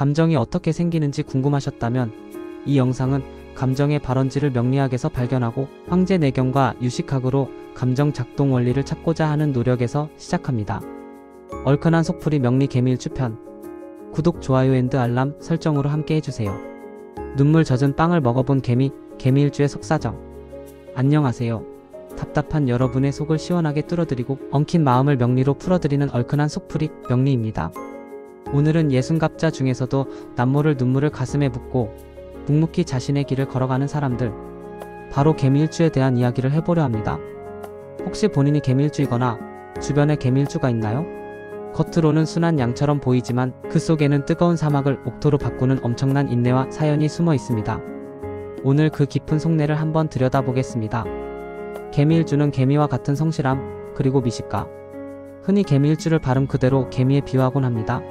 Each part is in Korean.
감정이 어떻게 생기는지 궁금하셨다면 이 영상은 감정의 발원지를 명리학에서 발견하고 황제 내경과 유식학으로 감정 작동 원리를 찾고자 하는 노력에서 시작합니다. 얼큰한 속풀이 명리 개미일주 편. 구독, 좋아요 앤드 알람 설정으로 함께 해주세요. 눈물 젖은 빵을 먹어본 개미일주의 속사정. 안녕하세요. 답답한 여러분의 속을 시원하게 뚫어드리고 엉킨 마음을 명리로 풀어드리는 얼큰한 속풀이 명리입니다. 오늘은 60갑자 중에서도 남모를 눈물을 가슴에 붓고 묵묵히 자신의 길을 걸어가는 사람들, 바로 개미일주에 대한 이야기를 해보려 합니다. 혹시 본인이 개미일주이거나 주변에 개미일주가 있나요? 겉으로는 순한 양처럼 보이지만 그 속에는 뜨거운 사막을 옥토로 바꾸는 엄청난 인내와 사연이 숨어 있습니다. 오늘 그 깊은 속내를 한번 들여다보겠습니다. 개미일주는 개미와 같은 성실함, 그리고 미식가. 흔히 개미일주를 발음 그대로 개미에 비유하곤 합니다.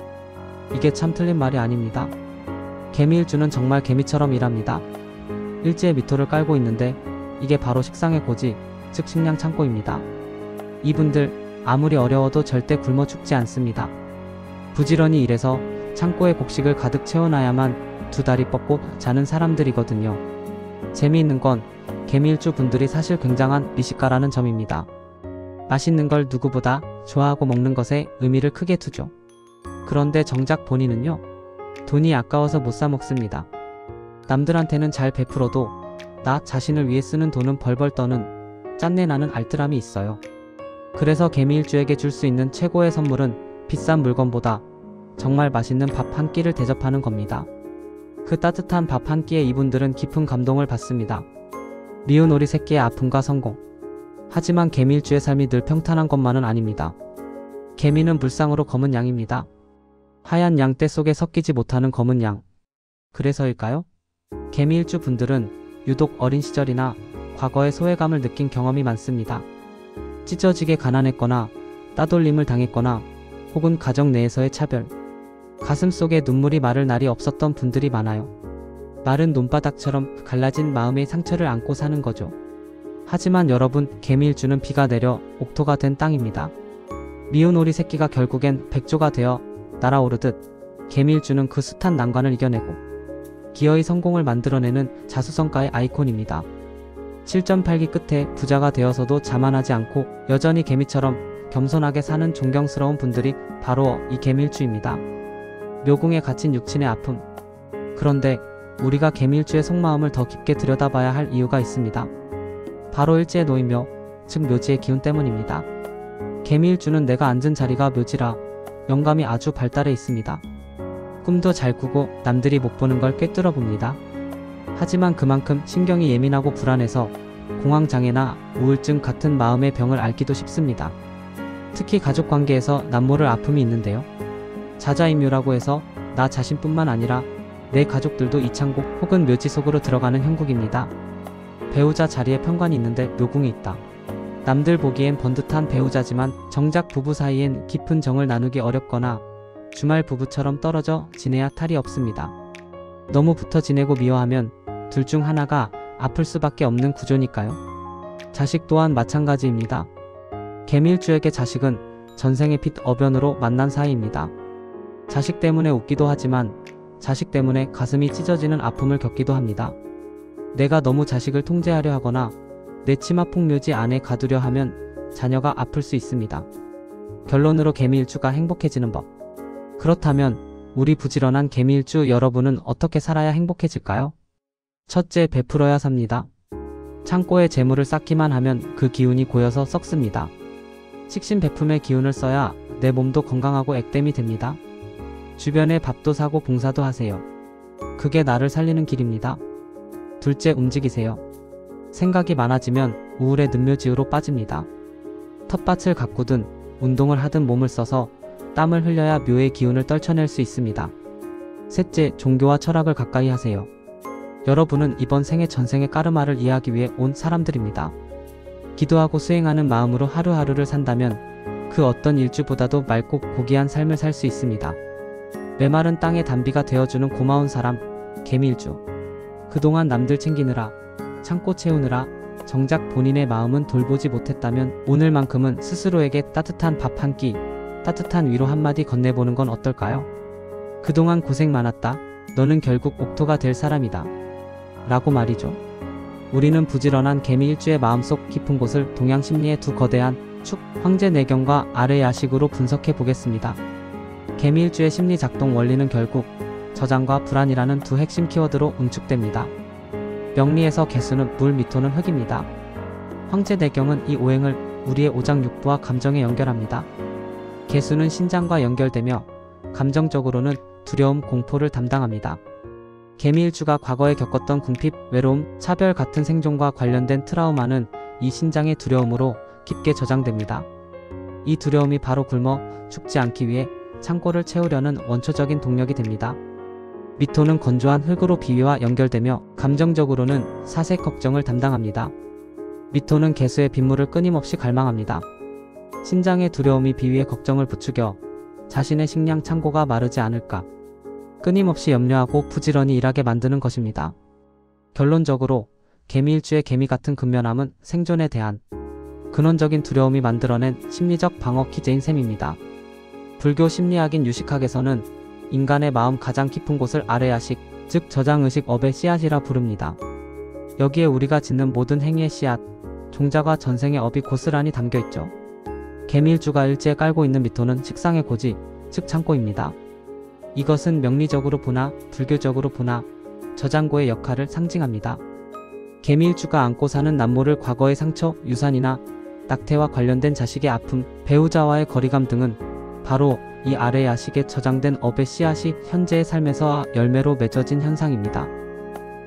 이게 참 틀린 말이 아닙니다. 개미일주는 정말 개미처럼 일합니다. 일지에 미토를 깔고 있는데 이게 바로 식상의 고지, 즉 식량 창고입니다. 이분들 아무리 어려워도 절대 굶어 죽지 않습니다. 부지런히 일해서 창고에 곡식을 가득 채워놔야만 두 다리 뻗고 자는 사람들이거든요. 재미있는 건 개미일주 분들이 사실 굉장한 미식가라는 점입니다. 맛있는 걸 누구보다 좋아하고 먹는 것에 의미를 크게 두죠. 그런데 정작 본인은요, 돈이 아까워서 못 사 먹습니다. 남들한테는 잘 베풀어도 나 자신을 위해 쓰는 돈은 벌벌 떠는 짠내 나는 알뜰함이 있어요. 그래서 개미일주에게 줄 수 있는 최고의 선물은 비싼 물건보다 정말 맛있는 밥 한 끼를 대접하는 겁니다. 그 따뜻한 밥 한 끼에 이분들은 깊은 감동을 받습니다. 미운 오리 새끼의 아픔과 성공. 하지만 개미일주의 삶이 늘 평탄한 것만은 아닙니다. 개미는 불상으로 검은 양입니다. 하얀 양떼 속에 섞이지 못하는 검은 양. 그래서일까요? 개미일주 분들은 유독 어린 시절이나 과거의 소외감을 느낀 경험이 많습니다. 찢어지게 가난했거나 따돌림을 당했거나 혹은 가정 내에서의 차별, 가슴속에 눈물이 마를 날이 없었던 분들이 많아요. 마른 논바닥처럼 갈라진 마음의 상처를 안고 사는 거죠. 하지만 여러분, 개미일주는 비가 내려 옥토가 된 땅입니다. 미운 오리 새끼가 결국엔 백조가 되어 날아오르듯 개미일주는 그 숱한 난관을 이겨내고 기어이 성공을 만들어내는 자수성가의 아이콘입니다. 7.8기 끝에 부자가 되어서도 자만하지 않고 여전히 개미처럼 겸손하게 사는 존경스러운 분들이 바로 이 개미일주입니다. 묘궁에 갇힌 육친의 아픔. 그런데 우리가 개미일주의 속마음을 더 깊게 들여다봐야 할 이유가 있습니다. 바로 일지의 노인묘, 즉 묘지의 기운 때문입니다. 개미일주는 내가 앉은 자리가 묘지라 영감이 아주 발달해 있습니다. 꿈도 잘 꾸고 남들이 못 보는 걸 꿰뚫어 봅니다. 하지만 그만큼 신경이 예민하고 불안해서 공황장애나 우울증 같은 마음의 병을 앓기도 쉽습니다. 특히 가족관계에서 남모를 아픔이 있는데요. 자자인묘라고 해서 나 자신뿐만 아니라 내 가족들도 이창고 혹은 묘지 속으로 들어가는 형국입니다. 배우자 자리에 편관이 있는데 묘궁이 있다. 남들 보기엔 번듯한 배우자지만 정작 부부 사이엔 깊은 정을 나누기 어렵거나 주말 부부처럼 떨어져 지내야 탈이 없습니다. 너무 붙어 지내고 미워하면 둘 중 하나가 아플 수밖에 없는 구조니까요. 자식 또한 마찬가지입니다. 개미일주에게 자식은 전생의 핏 어변으로 만난 사이입니다. 자식 때문에 웃기도 하지만 자식 때문에 가슴이 찢어지는 아픔을 겪기도 합니다. 내가 너무 자식을 통제하려 하거나 내 치마 폭묘지 안에 가두려 하면 자녀가 아플 수 있습니다. 결론으로 개미일주가 행복해지는 법. 그렇다면 우리 부지런한 개미일주 여러분은 어떻게 살아야 행복해질까요? 첫째, 베풀어야 삽니다. 창고에 재물을 쌓기만 하면 그 기운이 고여서 썩습니다. 식신배품의 기운을 써야 내 몸도 건강하고 액땜이 됩니다. 주변에 밥도 사고 봉사도 하세요. 그게 나를 살리는 길입니다. 둘째, 움직이세요. 생각이 많아지면 우울의 능묘지으로 빠집니다. 텃밭을 가꾸든 운동을 하든 몸을 써서 땀을 흘려야 묘의 기운을 떨쳐낼 수 있습니다. 셋째, 종교와 철학을 가까이 하세요. 여러분은 이번 생의 전생의 까르마를 이해하기 위해 온 사람들입니다. 기도하고 수행하는 마음으로 하루하루를 산다면 그 어떤 일주보다도 맑고 고귀한 삶을 살 수 있습니다. 메마른 땅의 단비가 되어주는 고마운 사람, 개미일주. 그동안 남들 챙기느라, 창고 채우느라 정작 본인의 마음은 돌보지 못했다면 오늘만큼은 스스로에게 따뜻한 밥 한 끼, 따뜻한 위로 한마디 건네보는 건 어떨까요? 그동안 고생 많았다. 너는 결국 옥토가 될 사람이다. 라고 말이죠. 우리는 부지런한 개미 일주의 마음속 깊은 곳을 동양 심리의 두 거대한 축, 황제 내경과 아래 야식으로 분석해 보겠습니다. 개미 일주의 심리 작동 원리는 결국 저장과 불안이라는 두 핵심 키워드로 응축됩니다. 명리에서 개수는 물, 미토는 흙입니다. 황제 내경은 이 오행을 우리의 오장육부와 감정에 연결합니다. 개수는 신장과 연결되며 감정적으로는 두려움, 공포를 담당합니다. 개미일주가 과거에 겪었던 궁핍, 외로움, 차별 같은 생존과 관련된 트라우마는 이 신장의 두려움으로 깊게 저장됩니다. 이 두려움이 바로 굶어 죽지 않기 위해 창고를 채우려는 원초적인 동력이 됩니다. 미토는 건조한 흙으로 비위와 연결되며 감정적으로는 사색 걱정을 담당합니다. 미토는 개수의 빗물을 끊임없이 갈망합니다. 신장의 두려움이 비위의 걱정을 부추겨 자신의 식량 창고가 마르지 않을까 끊임없이 염려하고 부지런히 일하게 만드는 것입니다. 결론적으로 개미일주의 개미 같은 근면함은 생존에 대한 근원적인 두려움이 만들어낸 심리적 방어 기제인 셈입니다. 불교 심리학인 유식학에서는 인간의 마음 가장 깊은 곳을 아래야식, 즉 저장의식 업의 씨앗이라 부릅니다. 여기에 우리가 짓는 모든 행위의 씨앗, 종자가 전생의 업이 고스란히 담겨있죠. 개미일주가 일지에 깔고 있는 미토는 식상의 고지, 즉 창고입니다. 이것은 명리적으로 보나 불교적으로 보나 저장고의 역할을 상징합니다. 개미일주가 안고 사는 남모를 과거의 상처, 유산이나 낙태와 관련된 자식의 아픔, 배우자와의 거리감 등은 바로 이 아래 야식에 저장된 업의 씨앗이 현재의 삶에서 열매로 맺어진 현상입니다.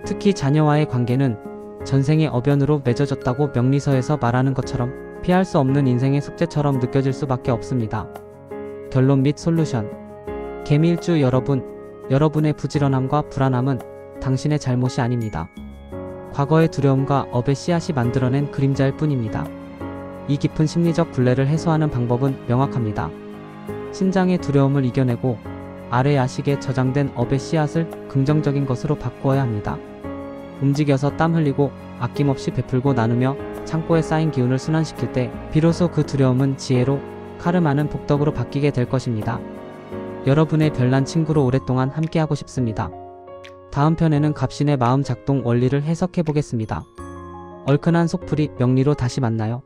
특히 자녀와의 관계는 전생의 어변으로 맺어졌다고 명리서에서 말하는 것처럼 피할 수 없는 인생의 숙제처럼 느껴질 수밖에 없습니다. 결론 및 솔루션. 개미일주 여러분, 여러분의 부지런함과 불안함은 당신의 잘못이 아닙니다. 과거의 두려움과 업의 씨앗이 만들어낸 그림자일 뿐입니다. 이 깊은 심리적 굴레를 해소하는 방법은 명확합니다. 신장의 두려움을 이겨내고 아래 야식에 저장된 업의 씨앗을 긍정적인 것으로 바꾸어야 합니다. 움직여서 땀 흘리고 아낌없이 베풀고 나누며 창고에 쌓인 기운을 순환시킬 때 비로소 그 두려움은 지혜로, 카르마는 복덕으로 바뀌게 될 것입니다. 여러분의 별난 친구로 오랫동안 함께하고 싶습니다. 다음 편에는 갑신의 마음 작동 원리를 해석해 보겠습니다. 얼큰한 속풀이 명리로 다시 만나요.